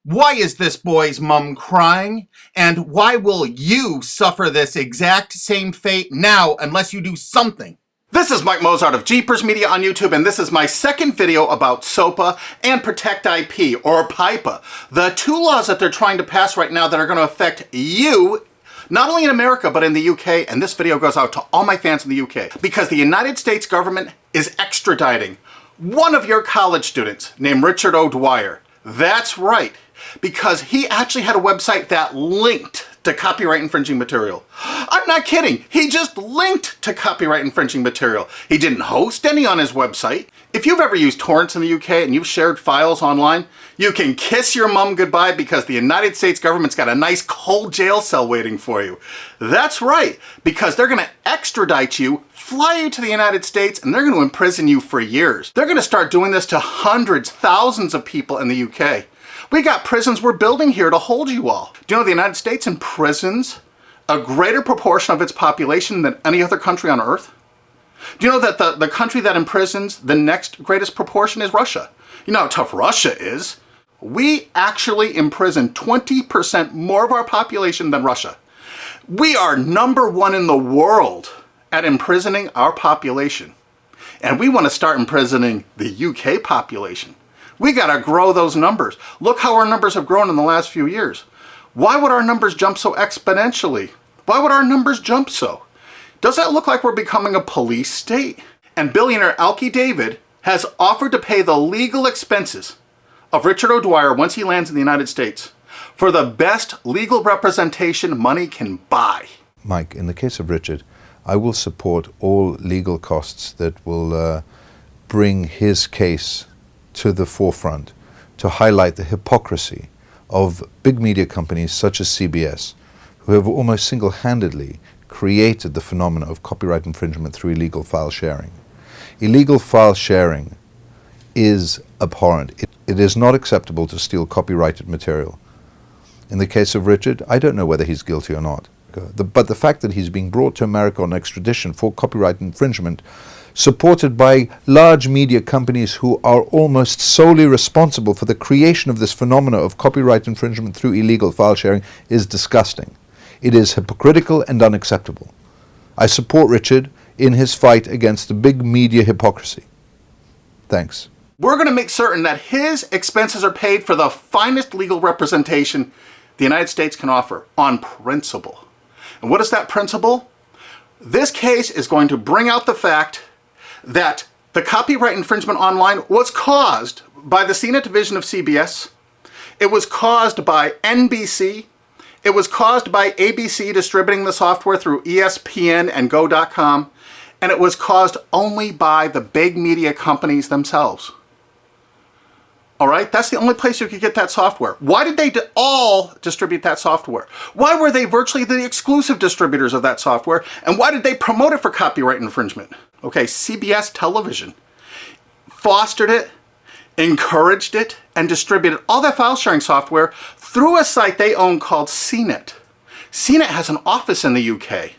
Why is this boy's mom crying? And why will you suffer this exact same fate now unless you do something? This is Mike Mozart of Jeepers Media on YouTube, and this is my second video about SOPA and Protect IP, or PIPA, the two laws that they're trying to pass right now that are going to affect you, not only in America, but in the UK. And this video goes out to all my fans in the UK, because the United States government is extraditing one of your college students named Richard O'Dwyer. That's right, because he actually had a website that linked to copyright infringing material. I'm not kidding. He just linked to copyright infringing material. He didn't host any on his website. If you've ever used torrents in the UK and you've shared files online, you can kiss your mum goodbye, because the United States government's got a nice cold jail cell waiting for you. That's right, because they're going to extradite you, fly you to the United States, and they're going to imprison you for years. They're going to start doing this to hundreds, thousands of people in the UK. We got prisons we're building here to hold you all. Do you know the United States imprisons a greater proportion of its population than any other country on earth? Do you know that the country that imprisons the next greatest proportion is Russia? You know how tough Russia is? We actually imprison 20% more of our population than Russia. We are #1 in the world at imprisoning our population. And we want to start imprisoning the UK population. We got to grow those numbers. Look how our numbers have grown in the last few years. Why would our numbers jump so exponentially? Why would our numbers jump so? Does that look like we're becoming a police state? And billionaire Alki David has offered to pay the legal expenses of Richard O'Dwyer once he lands in the United States for the best legal representation money can buy. Mike, in the case of Richard, I will support all legal costs that will bring his case to the forefront, to highlight the hypocrisy of big media companies such as CBS, who have almost single-handedly created the phenomena of copyright infringement through illegal file sharing. Illegal file sharing is abhorrent. It is not acceptable to steal copyrighted material. In the case of Richard, I don't know whether he's guilty or not. But the fact that he's being brought to America on extradition for copyright infringement, supported by large media companies who are almost solely responsible for the creation of this phenomena of copyright infringement through illegal file sharing, is disgusting. It is hypocritical and unacceptable. I support Richard in his fight against the big media hypocrisy. Thanks. We're going to make certain that his expenses are paid for the finest legal representation the United States can offer on principle. And what is that principle? This case is going to bring out the fact that the copyright infringement online was caused by the CNET division of CBS. It was caused by NBC. It was caused by ABC distributing the software through ESPN and Go.com. And it was caused only by the big media companies themselves. All right, that's the only place you could get that software. Why did they all distribute that software? Why were they virtually the exclusive distributors of that software? And why did they promote it for copyright infringement? Okay, CBS television fostered it, encouraged it, and distributed all that file sharing software through a site they own called CNET. CNET has an office in the UK.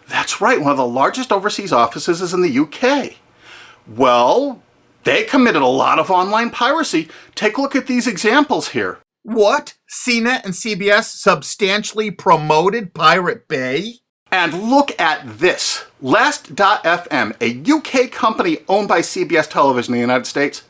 That's right, one of the largest overseas offices is in the UK. Well, they committed a lot of online piracy. Take a look at these examples here. What? CNET and CBS substantially promoted Pirate Bay? And look at this. Last.fm, a UK company owned by CBS Television in the United States.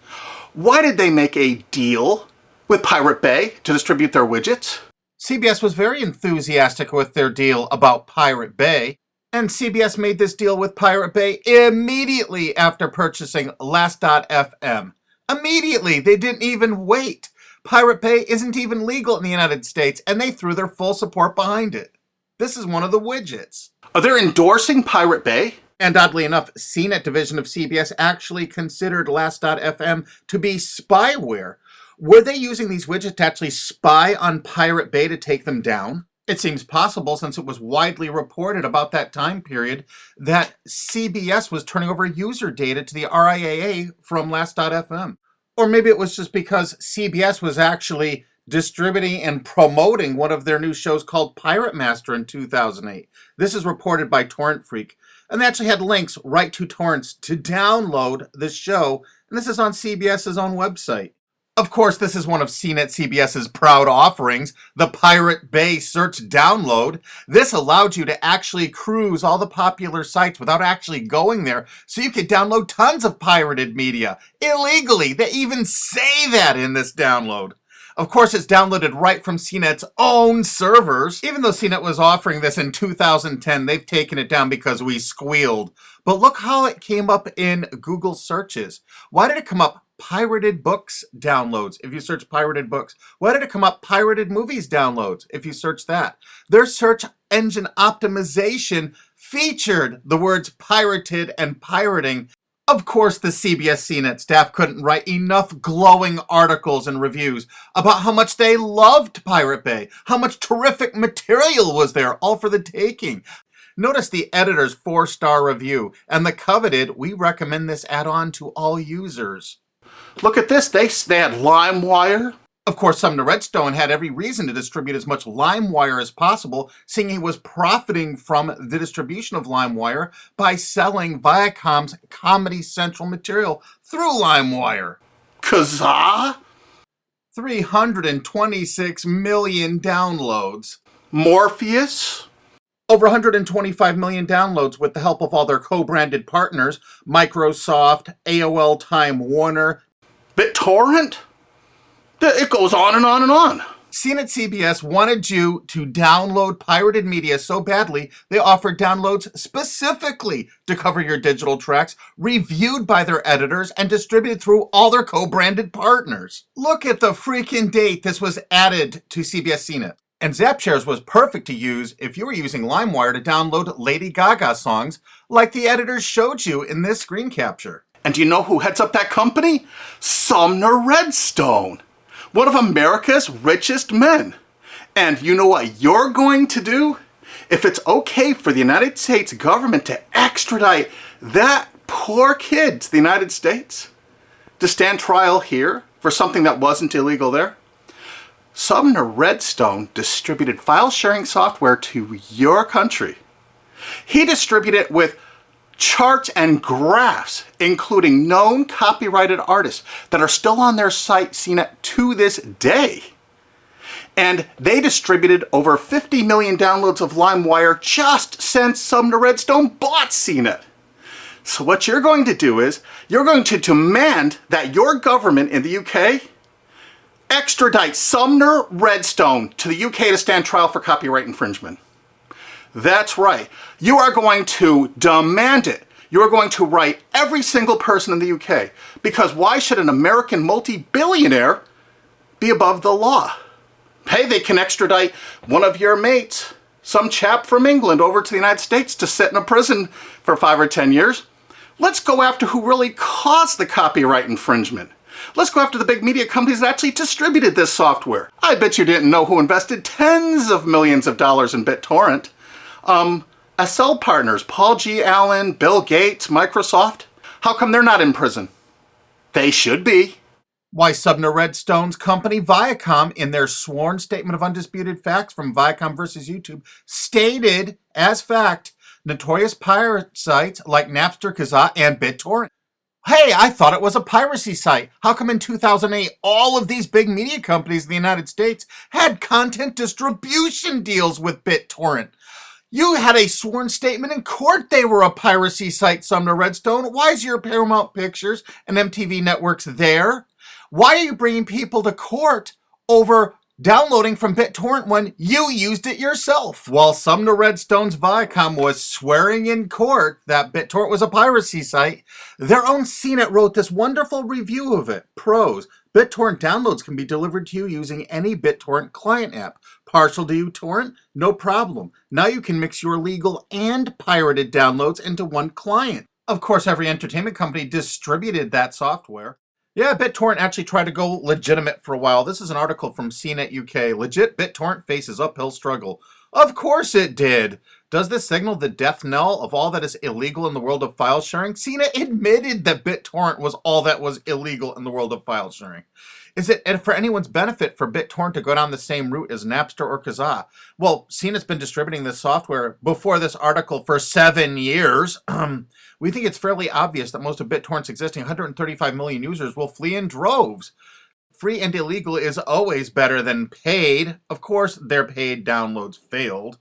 Why did they make a deal with Pirate Bay to distribute their widgets? CBS was very enthusiastic with their deal about Pirate Bay. And CBS made this deal with Pirate Bay immediately after purchasing Last.fm. Immediately, they didn't even wait. Pirate Bay isn't even legal in the United States, and they threw their full support behind it. This is one of the widgets. They're endorsing Pirate Bay. And oddly enough, CNET division of CBS actually considered Last.fm to be spyware. Were they using these widgets to actually spy on Pirate Bay to take them down? It seems possible, since it was widely reported about that time period that CBS was turning over user data to the RIAA from Last.fm. Or maybe it was just because CBS was actually distributing and promoting one of their new shows called Pirate Master in 2008. This is reported by Torrent Freak. And they actually had links right to torrents to download the show. And this is on CBS's own website. Of course, this is one of CNET CBS's proud offerings, the Pirate Bay Search Download. This allowed you to actually cruise all the popular sites without actually going there, so you could download tons of pirated media illegally. They even say that in this download. Of course, it's downloaded right from CNET's own servers. Even though CNET was offering this in 2010, they've taken it down because we squealed. But look how it came up in Google searches. Why did it come up pirated books downloads if you search pirated books? Why did it come up pirated movies downloads if you search that? Their search engine optimization featured the words pirated and pirating. Of course, the CBS CNET staff couldn't write enough glowing articles and reviews about how much they loved Pirate Bay, how much terrific material was there, all for the taking. Notice the editor's 4-star review and the coveted, we recommend this add-on to all users. Look at this, they had LimeWire. Of course, Sumner Redstone had every reason to distribute as much LimeWire as possible, seeing he was profiting from the distribution of LimeWire by selling Viacom's Comedy Central material through LimeWire. Kazaa? 326 million downloads. Morpheus? Over 125 million downloads with the help of all their co-branded partners, Microsoft, AOL Time Warner, BitTorrent? It goes on and on and on. CNET CBS wanted you to download pirated media so badly, they offered downloads specifically to cover your digital tracks, reviewed by their editors, and distributed through all their co-branded partners. Look at the freaking date this was added to CBS CNET. And ZapShares was perfect to use if you were using LimeWire to download Lady Gaga songs, like the editors showed you in this screen capture. And do you know who heads up that company? Sumner Redstone, one of America's richest men. And you know what you're going to do? If it's okay for the United States government to extradite that poor kid to the United States to stand trial here for something that wasn't illegal there, Sumner Redstone distributed file sharing software to your country. He distributed it with charts and graphs, including known copyrighted artists that are still on their site CNET to this day. And they distributed over 50 million downloads of LimeWire just since Sumner Redstone bought CNET. So what you're going to do is, you're going to demand that your government in the UK extradite Sumner Redstone to the UK to stand trial for copyright infringement. That's right. You are going to demand it. You are going to write every single person in the UK. Because why should an American multi-billionaire be above the law? Hey, they can extradite one of your mates, some chap from England, over to the United States to sit in a prison for 5 or 10 years. Let's go after who really caused the copyright infringement. Let's go after the big media companies that actually distributed this software. I bet you didn't know who invested tens of millions of dollars in BitTorrent. SL partners, Paul G. Allen, Bill Gates, Microsoft. How come they're not in prison? They should be. Why, Sumner Redstone's company Viacom, in their sworn statement of undisputed facts from Viacom versus YouTube, stated as fact notorious pirate sites like Napster, Kazaa, and BitTorrent. Hey, I thought it was a piracy site. How come in 2008 all of these big media companies in the United States had content distribution deals with BitTorrent? You had a sworn statement in court they were a piracy site, Sumner Redstone. Why is your Paramount Pictures and MTV networks there? Why are you bringing people to court over downloading from BitTorrent when you used it yourself? While Sumner Redstone's Viacom was swearing in court that BitTorrent was a piracy site, their own CNET wrote this wonderful review of it. Pros: BitTorrent downloads can be delivered to you using any BitTorrent client app. Partial to uTorrent? No problem. Now you can mix your legal and pirated downloads into one client. Of course, every entertainment company distributed that software. Yeah, BitTorrent actually tried to go legitimate for a while. This is an article from CNET UK. Legit BitTorrent faces uphill struggle. Of course it did. Does this signal the death knell of all that is illegal in the world of file sharing? CNET admitted that BitTorrent was all that was illegal in the world of file sharing. Is it for anyone's benefit for BitTorrent to go down the same route as Napster or Kazaa? Well, CNET's been distributing this software before this article for 7 years. We think it's fairly obvious that most of BitTorrent's existing 135 million users will flee in droves free and illegal is always better than paid. Of course, their paid downloads failed.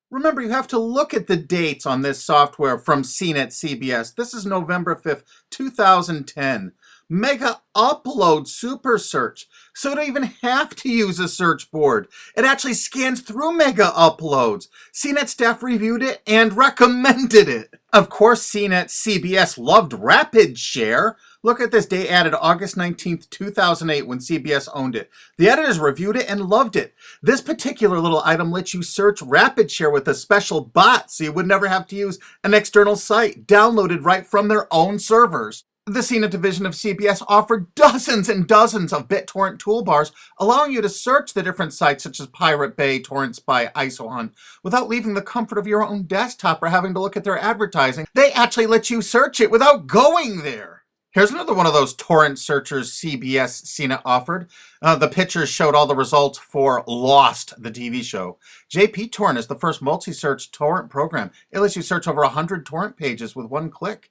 Remember, you have to look at the dates on this software from CNET CBS. This is November 5th, 2010. Mega Upload Super Search. So you don't even have to use a search board. It actually scans through Mega Uploads. CNET staff reviewed it and recommended it. Of course, CNET CBS loved Rapid Share. Look at this, day added August 19th, 2008 when CBS owned it. The editors reviewed it and loved it. This particular little item lets you search Rapid Share with a special bot so you would never have to use an external site, downloaded right from their own servers. The CNET division of CBS offered dozens and dozens of BitTorrent toolbars, allowing you to search the different sites such as Pirate Bay, Torrent Spy, ISOHunt, without leaving the comfort of your own desktop or having to look at their advertising. They actually let you search it without going there. Here's another one of those torrent searchers CBS CNET offered. The pictures showed all the results for Lost, the TV show. JP Torrent is the first multi-search torrent program. It lets you search over 100 torrent pages with one click.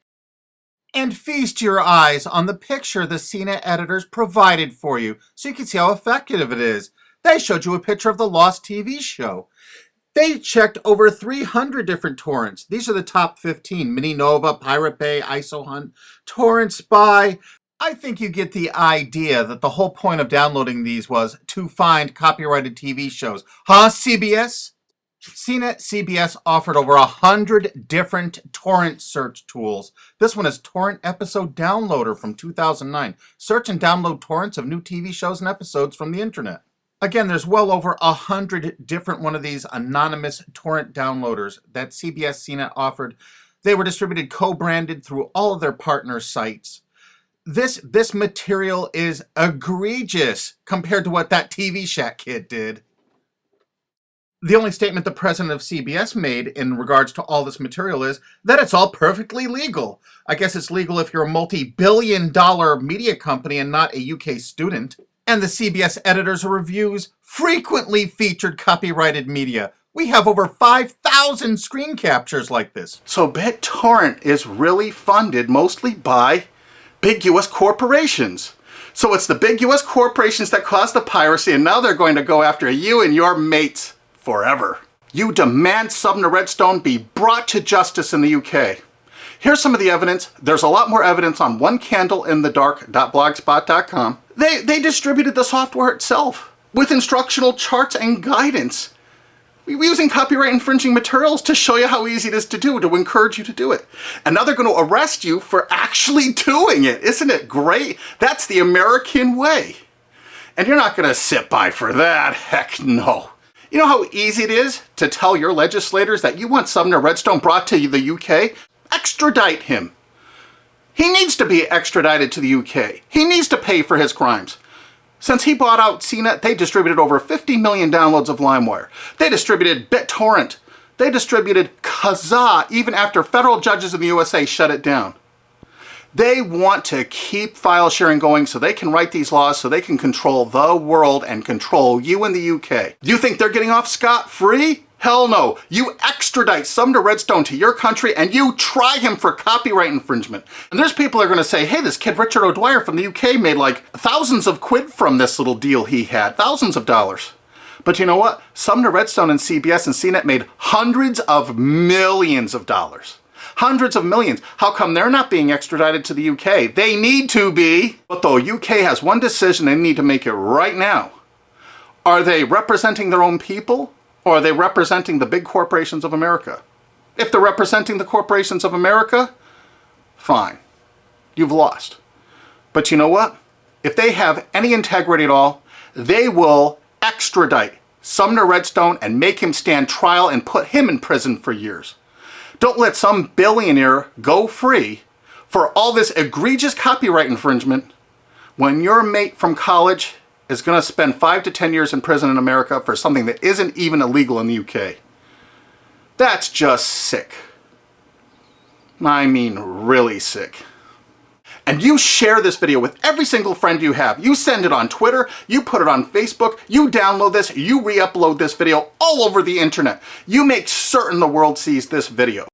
And feast your eyes on the picture the CNET editors provided for you so you can see how effective it is. They showed you a picture of the Lost TV show. They checked over 300 different torrents. These are the top 15. Mininova, Pirate Bay, ISOHunt, Torrent Spy. I think you get the idea that the whole point of downloading these was to find copyrighted TV shows. Huh, CBS? CNET CBS offered over 100 different torrent search tools. This one is Torrent Episode Downloader from 2009. Search and download torrents of new TV shows and episodes from the internet. Again, there's well over 100 different one of these anonymous torrent downloaders that CBS CNET offered. They were distributed co-branded through all of their partner sites. This material is egregious compared to what that TV Shack kid did. The only statement the president of CBS made in regards to all this material is that it's all perfectly legal. I guess it's legal if you're a multi-billion-dollar media company and not a UK student. And the CBS editors' reviews frequently featured copyrighted media. We have over 5,000 screen captures like this. So BitTorrent is really funded mostly by big US corporations. So it's the big US corporations that caused the piracy, and now they're going to go after you and your mates forever. You demand Sumner Redstone be brought to justice in the UK. Here's some of the evidence. There's a lot more evidence on onecandleinthedark.blogspot.com. They distributed the software itself with instructional charts and guidance. We're using copyright infringing materials to show you how easy it is to do, to encourage you to do it. And now they're going to arrest you for actually doing it. Isn't it great? That's the American way. And you're not going to sit by for that. Heck no. You know how easy it is to tell your legislators that you want Sumner Redstone brought to the UK? Extradite him. He needs to be extradited to the UK. He needs to pay for his crimes. Since he bought out CNET, they distributed over 50 million downloads of LimeWire. They distributed BitTorrent. They distributed Kazaa even after federal judges in the USA shut it down. They want to keep file sharing going so they can write these laws so they can control the world and control you in the UK. You think they're getting off scot-free? Hell no. You extradite Sumner Redstone to your country and you try him for copyright infringement. And there's people that are going to say, hey, this kid Richard O'Dwyer from the UK made like thousands of quid from this little deal he had. Thousands of dollars. But you know what? Sumner Redstone and CBS and CNET made hundreds of millions of dollars. Hundreds of millions. How come they're not being extradited to the UK? They need to be. But the UK has one decision they need to make it right now. Are they representing their own people? Or are they representing the big corporations of America? If they're representing the corporations of America, fine. You've lost. But you know what? If they have any integrity at all, they will extradite Sumner Redstone and make him stand trial and put him in prison for years. Don't let some billionaire go free for all this egregious copyright infringement when your mate from college is going to spend 5 to 10 years in prison in America for something that isn't even illegal in the UK. That's just sick. I mean, really sick. And you share this video with every single friend you have. You send it on Twitter, you put it on Facebook, you download this, you re-upload this video all over the internet. You make certain the world sees this video.